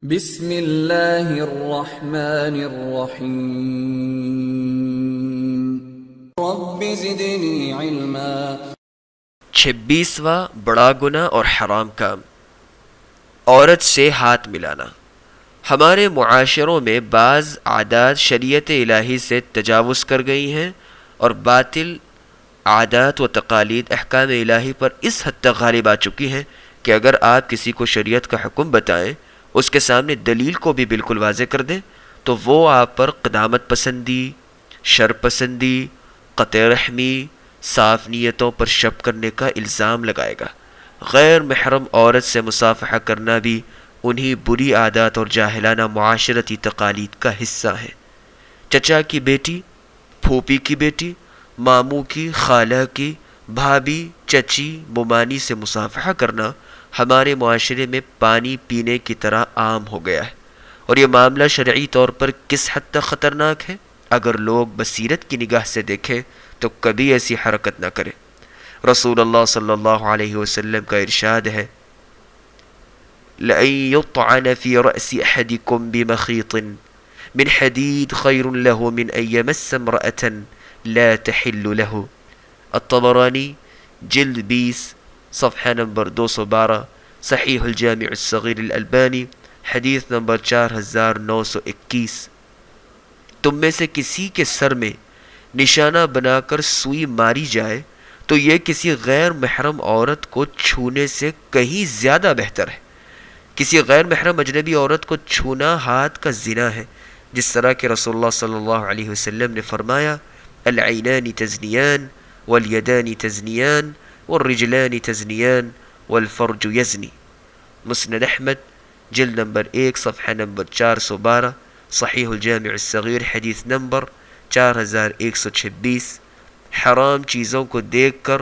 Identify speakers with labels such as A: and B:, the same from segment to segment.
A: بسم اللہ الرحمن الرحیم رب زدنی علما۔
B: 26واں بڑا گناہ اور حرام کام، عورت سے ہاتھ ملانا۔ ہمارے معاشروں میں بعض عادات شریعت الہی سے تجاوز کر گئی ہیں اور باطل عادات و تقالید احکام الہی پر اس حد تک غالب آ چکی ہیں کہ اگر آپ کسی کو شریعت کا حکم بتائیں، اس کے سامنے دلیل کو بھی بالکل واضح کر دیں، تو وہ آپ پر قدامت پسندی، شر پسندی، قطع رحمی، صاف نیتوں پر شک کرنے کا الزام لگائے گا۔ غیر محرم عورت سے مصافحہ کرنا بھی انہی بری عادات اور جاہلانہ معاشرتی تقالید کا حصہ ہے۔ چچا کی بیٹی، پھوپھی کی بیٹی، ماموں کی، خالہ کی، بھابھی، چچی، ممانی سے مصافحہ کرنا ہمارے معاشرے میں پانی پینے کی طرح عام ہو گیا ہے، اور یہ معاملہ شرعی طور پر کس حد تک خطرناک ہے؟ اگر لوگ بصیرت کی نگاہ سے دیکھیں تو کبھی ایسی حرکت نہ کریں۔ رسول اللہ صلی اللہ علیہ وسلم کا ارشاد ہے، لَأَن يُطْعَنَ فِي رَأْسِ أَحَدِكُمْ بِمَخِيطٍ مِّنْ حَدِيدٍ خَيْرٌ لَهُ مِنْ أَن يَمَسَّ امْرَأَةً لَا تَحِلُّ لَهُ۔ الطبرانی جلد 20 صفحہ نمبر 212، صحیح الجامع الصغیر الالبانی حدیث نمبر 4921۔ تم میں سے کسی کے سر میں نشانہ بنا کر سوئی ماری جائے تو یہ کسی غیر محرم عورت کو چھونے سے کہیں زیادہ بہتر ہے۔ کسی غیر محرم اجنبی عورت کو چھونا ہاتھ کا زنا ہے، جس طرح کہ رسول اللہ صلی اللہ علیہ وسلم نے فرمایا، العینان تزنیان والیدان تزنیان والرجلان تزنیان والفرج یزنی۔ مسند احمد جلد نمبر 1 صفحہ نمبر 412، صحیح الجامع الصغیر حدیث نمبر 4126۔ حرام چیزوں کو دیکھ کر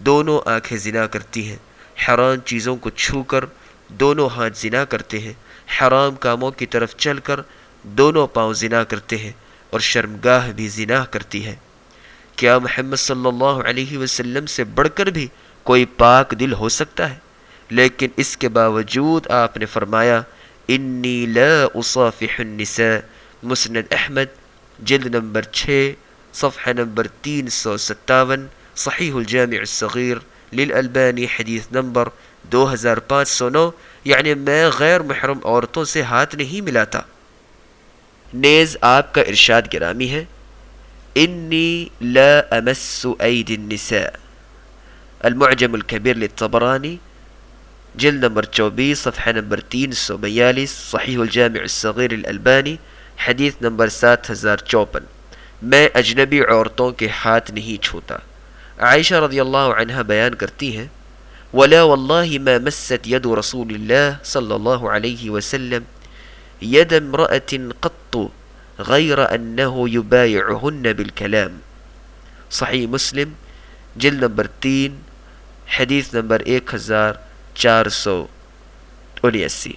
B: دونوں آنکھیں زنا کرتی ہیں، حرام چیزوں کو چھو کر دونوں ہاتھ زنا کرتے ہیں، حرام کاموں کی طرف چل کر دونوں پاؤں زنا کرتے ہیں، اور شرمگاہ بھی زنا کرتی ہے۔ کیا محمد صلی اللہ علیہ وسلم سے بڑھ کر بھی کوئی پاک دل ہو سکتا ہے؟ لیکن اس کے باوجود آپ نے فرمایا، انی لا اصافح النساء۔ مسند احمد جلد نمبر 6 صفحہ نمبر 357، صحیح الجامع الصغیر للالبانی حدیث نمبر 2509، یعنی میں غیر محرم عورتوں سے ہاتھ نہیں ملاتا۔ نیز آپ کا ارشاد گرامی ہے، انی لا امس ایدی النساء۔ المعجم الکبیر للطبرانی جلد نمبر 24 صفحہ نمبر 342، صحیح الجامع الصغیر الالبانی حدیث نمبر 7054۔ میں اجنبی عورتوں کے ہاتھ نہیں چھوتا۔ عائشہ رضی اللہ عنہ بیان کرتی ہیں، ولا واللہ ما مست ید رسول اللہ صلی اللہ علیہ وسلم ید امرأة قط غیر انہ یبایعہن بالکلام۔ صحیح مسلم جلد نمبر 3 حدیث نمبر 1479۔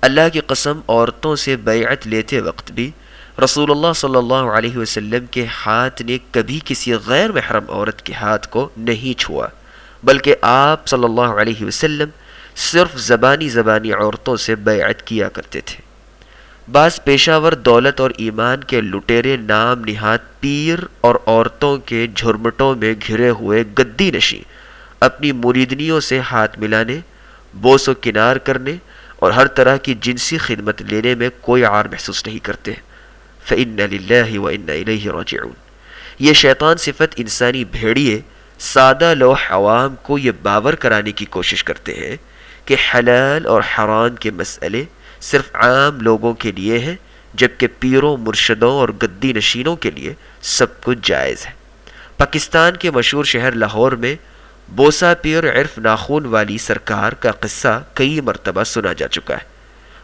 B: اللہ کی قسم، عورتوں سے بیعت لیتے وقت بھی رسول اللہ صلی اللہ علیہ وسلم کے ہاتھ نے کبھی کسی غیر محرم عورت کے ہاتھ کو نہیں چھوا، بلکہ آپ صلی اللہ علیہ وسلم صرف زبانی عورتوں سے بیعت کیا کرتے تھے۔ بعض پیشہ ور دولت اور ایمان کے لٹیرے نام نہاد پیر اور عورتوں کے جھرمٹوں میں گھرے ہوئے گدی نشیں اپنی مریدنیوں سے ہاتھ ملانے، بوس و کنار کرنے اور ہر طرح کی جنسی خدمت لینے میں کوئی عار محسوس نہیں کرتے۔ فإن للہ وإنا الیہ راجعون۔ یہ شیطان صفت انسانی بھیڑیے سادہ لوح عوام کو یہ باور کرانے کی کوشش کرتے ہیں کہ حلال اور حرام کے مسئلے صرف عام لوگوں کے لیے ہیں، جبکہ پیروں، مرشدوں اور گدی نشینوں کے لیے سب کچھ جائز ہے۔ پاکستان کے مشہور شہر لاہور میں بوسا پیر عرف ناخون والی سرکار کا قصہ کئی مرتبہ سنا جا چکا ہے،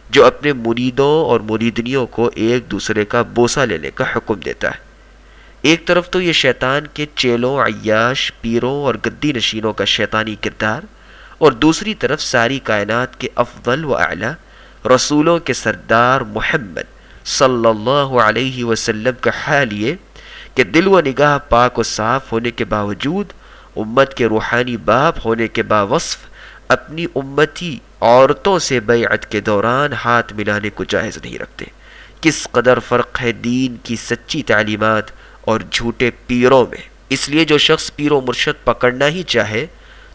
B: جو اپنے مریدوں اور مریدنیوں کو ایک دوسرے کا بوسہ لینے کا حکم دیتا ہے۔ ایک طرف تو یہ شیطان کے چیلوں، عیاش، پیروں اور گدی نشینوں کا شیطانی کردار، اور دوسری طرف ساری کائنات کے افضل و اعلیٰ رسولوں کے سردار محمد صلی اللہ علیہ وسلم کا حال یہ کہ دل و نگاہ پاک و صاف ہونے کے باوجود، امت کے روحانی باپ ہونے کے باوصف، اپنی امتی عورتوں سے بیعت کے دوران ہاتھ ملانے کو جائز نہیں رکھتے۔ کس قدر فرق ہے دین کی سچی تعلیمات اور جھوٹے پیروں میں۔ اس لیے جو شخص پیر و مرشد پکڑنا ہی چاہے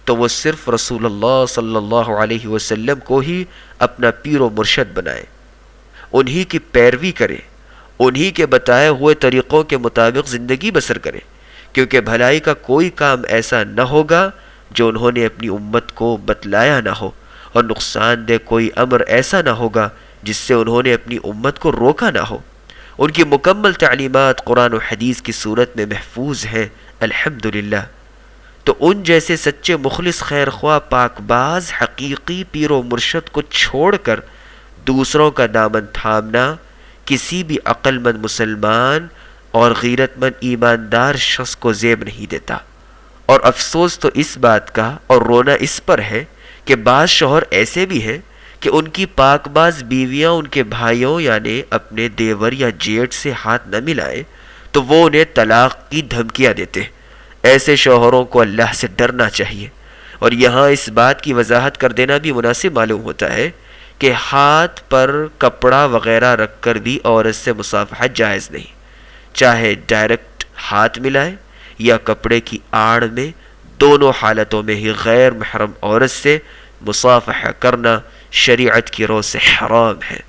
B: تو وہ صرف رسول اللہ صلی اللہ علیہ وسلم کو ہی اپنا پیر و مرشد بنائے، انہی کی پیروی کرے، انہی کے بتائے ہوئے طریقوں کے مطابق زندگی بسر کرے، کیونکہ بھلائی کا کوئی کام ایسا نہ ہوگا جو انہوں نے اپنی امت کو بتلایا نہ ہو، اور نقصان دہ کوئی امر ایسا نہ ہوگا جس سے انہوں نے اپنی امت کو روکا نہ ہو۔ ان کی مکمل تعلیمات قرآن و حدیث کی صورت میں محفوظ ہیں الحمدللہ۔ تو ان جیسے سچے مخلص خیر خواہ پاک باز حقیقی پیر و مرشد کو چھوڑ کر دوسروں کا دامن تھامنا کسی بھی عقل مند مسلمان اور غیرت مند ایماندار شخص کو زیب نہیں دیتا۔ اور افسوس تو اس بات کا اور رونا اس پر ہے کہ بعض شوہر ایسے بھی ہیں کہ ان کی پاک باز بیویاں ان کے بھائیوں یعنی اپنے دیور یا جیٹ سے ہاتھ نہ ملائیں تو وہ انہیں طلاق کی دھمکیاں دیتے۔ ایسے شوہروں کو اللہ سے ڈرنا چاہیے۔ اور یہاں اس بات کی وضاحت کر دینا بھی مناسب معلوم ہوتا ہے کہ ہاتھ پر کپڑا وغیرہ رکھ کر بھی عورت سے مصافحت جائز نہیں، چاہے ڈائریکٹ ہاتھ ملائے یا کپڑے کی آڑ میں، دونوں حالتوں میں ہی غیر محرم عورت سے مصافحہ کرنا شریعت کی رو سے حرام ہے۔